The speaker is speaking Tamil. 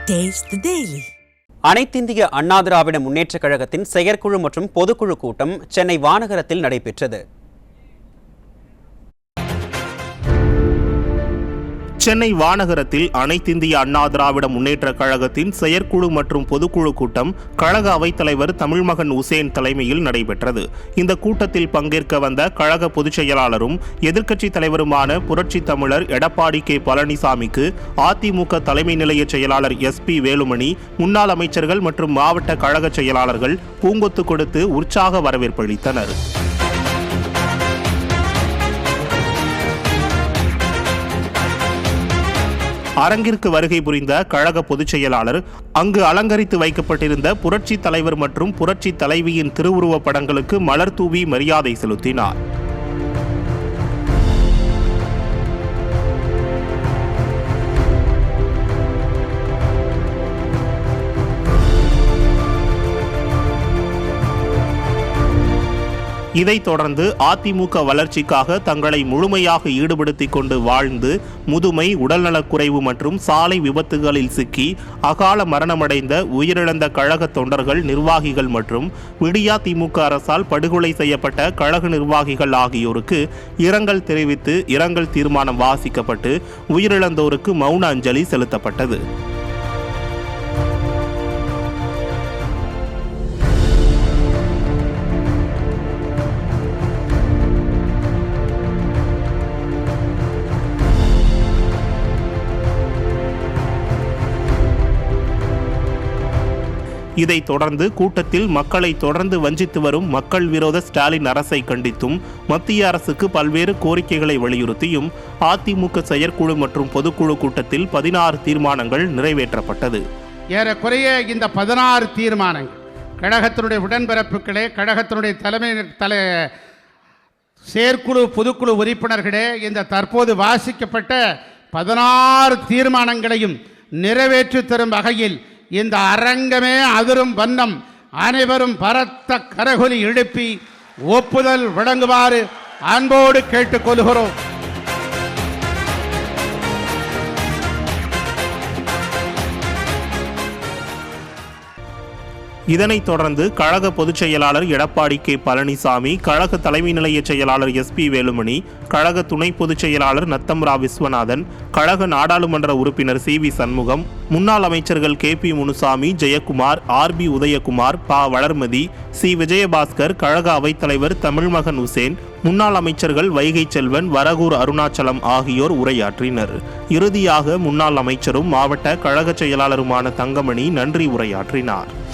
Taste the Daily. அனைத்திந்திய அண்ணா திராவிட முன்னேற்றக் கழகத்தின் செயற்குழு மற்றும் பொதுக்குழு கூட்டம் சென்னை வானகரத்தில் நடைபெற்றது. சென்னை வானகரத்தில் அனைத்திந்திய அண்ணா திராவிட முன்னேற்றக் கழகத்தின் செயற்குழு மற்றும் பொதுக்குழு கூட்டம் கழக அவைத்தலைவர் தமிழ்மகன் உசேன் தலைமையில் நடைபெற்றது. இந்த கூட்டத்தில் பங்கேற்க வந்த கழக பொதுச் செயலாளரும் எதிர்க்கட்சித் தலைவருமான புரட்சி தமிழர் எடப்பாடி கே பழனிசாமிக்கு அதிமுக தலைமை நிலைய செயலாளர் SP வேலுமணி, முன்னாள் அமைச்சர்கள் மற்றும் மாவட்ட கழக செயலாளர்கள் பூங்கொத்து கொடுத்து உற்சாக வரவேற்பளித்தனர். அரங்கிற்கு வருகை புரிந்த கழக பொதுச் செயலாளர் அங்கு அலங்கரித்து வைக்கப்பட்டிருந்த புரட்சி தலைவர் மற்றும் புரட்சி தலைவியின் திருவுருவப் படங்களுக்கு மலர் தூவி மரியாதை செலுத்தினார். இதைத் தொடர்ந்து அதிமுக வளர்ச்சிக்காக தங்களை முழுமையாக ஈடுபடுத்திக் கொண்டு வாழ்ந்து முதுமை, உடல்நலக்குறைவு மற்றும் சாலை விபத்துகளில் சிக்கி அகால மரணமடைந்த உயிரிழந்த கழக தொண்டர்கள், நிர்வாகிகள் மற்றும் விடியா திமுக அரசால் படுகொலை செய்யப்பட்ட கழக நிர்வாகிகள் ஆகியோருக்கு இரங்கல் தெரிவித்து இரங்கல் தீர்மானம் வாசிக்கப்பட்டு உயிரிழந்தோருக்கு மௌன அஞ்சலி செலுத்தப்பட்டது. இதைத் தொடர்ந்து கூட்டத்தில் மக்களை தொடர்ந்து வஞ்சித்து வரும் மக்கள் விரோத ஸ்டாலின் அரசை கண்டித்தும் மத்திய அரசுக்கு பல்வேறு கோரிக்கைகளை வலியுறுத்தியும் அதிமுக செயற்குழு மற்றும் பொதுக்குழு கூட்டத்தில் 16 தீர்மானங்கள் நிறைவேற்றப்பட்டது. ஏறக்குறைய இந்த 16 தீர்மானங்கள் கழகத்தினுடைய உடன்பிறப்புகளே, கழகத்தினுடைய செயற்குழு பொதுக்குழு உறுப்பினர்களே, இந்த தற்போது வாசிக்கப்பட்ட 16 தீர்மானங்களையும் நிறைவேற்றி தரும் வகையில் இந்த அரங்கமே அதிரும் வண்ணம் அனைவரும் பரத்த கரகொலி எழுப்பி ஒப்புதல் வழங்குமாறு அன்போடு கேட்டுக்கொள்கிறோம். இதனைத் தொடர்ந்து கழக பொதுச் செயலாளர் எடப்பாடி கே பழனிசாமி, கழக தலைமை நிலைய செயலாளர் SP வேலுமணி, கழக துணை பொதுச் செயலாளர் நத்தம் ரா விஸ்வநாதன், கழக நாடாளுமன்ற உறுப்பினர் CV சண்முகம், முன்னாள் அமைச்சர்கள் KP முனுசாமி, ஜெயக்குமார், RB உதயகுமார், ப வளர்மதி, C விஜயபாஸ்கர், கழக அவைத்தலைவர் தமிழ்மகன் உசேன், முன்னாள் அமைச்சர்கள் வைகை செல்வன், வரகூர் அருணாச்சலம் ஆகியோர் உரையாற்றினர். இறுதியாக முன்னாள் அமைச்சரும் மாவட்ட கழக செயலாளருமான தங்கமணி நன்றி உரையாற்றினார்.